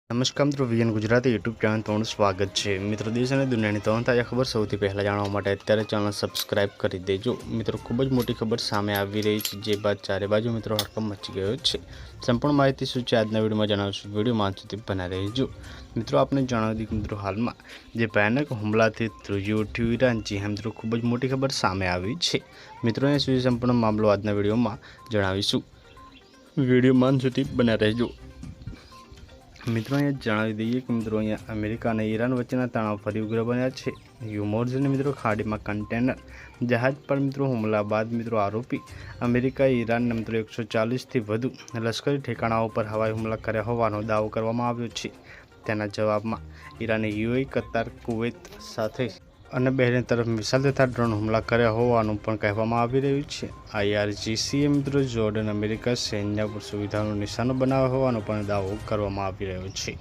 નમસ્કાર મિત્રો, VN Gujarati YouTube channel તમારું સ્વાગત છે। મિત્રો, દેશ અને દુનિયાની તમામ તાજા ખબર સૌથી પહેલાં જાણવા માટે અત્યારે ચેનલ સબસ્ક્રાઇબ કરી દેજો। મિત્રો, ખૂબ જ મોટી ખબર સામે આવી રહી છે, જે બાદ ચારે બાજુ મિત્રો હડકંપ મચી ગયો છે। સંપૂર્ણ માહિતી શું છે આજના વિડીયોમાં જણાવશું। વિડીયોમાં અંત સુધી બના રહેજો। મિત્રો, આપને જણાવી દઈએ કે મિત્રો હાલમાં જે ભયાનક હુમલાથી ધ્રુજી ઉઠ્યું ઈરાન, જી હા મિત્રો, ખૂબ જ મોટી ખબર સામે આવી છે। મિત્રો, એ સુધી સંપૂર્ણ મામલો આજના વિડીયોમાં જણાવીશું। વિડીયોમાં અંત સુધી બના રહેજો। મિત્રો, અહીંયા જણાવી દઈએ કે મિત્રો અહીંયા અમેરિકા અને ઈરાન વચ્ચેના તણાવ ફરી ઉગ્ર બન્યા છે। હોર્મુઝની મિત્રો ખાડીમાં કન્ટેનર જહાજ પર મિત્રો હુમલા બાદ મિત્રો આરોપી અમેરિકાએ ઈરાનના મિત્રો 140થી વધુ લશ્કરી ઠેકાણાઓ પર હવાઈ હુમલા કર્યા હોવાનો દાવો કરવામાં આવ્યો છે। તેના જવાબમાં ઈરાને યુએઈ, કતાર, કુવૈત સાથે અને બહેરીન તરફ મિસાઇલ તથા ડ્રોન હુમલા કર્યા હોવાનું પણ કહેવામાં આવી રહ્યું છે। IRGCએ મિત્રો જોર્ડન અમેરિકા સૈન્ય સુવિધાનો નિશાનો બનાવ્યો હોવાનો પણ દાવો કરવામાં આવી રહ્યો છે।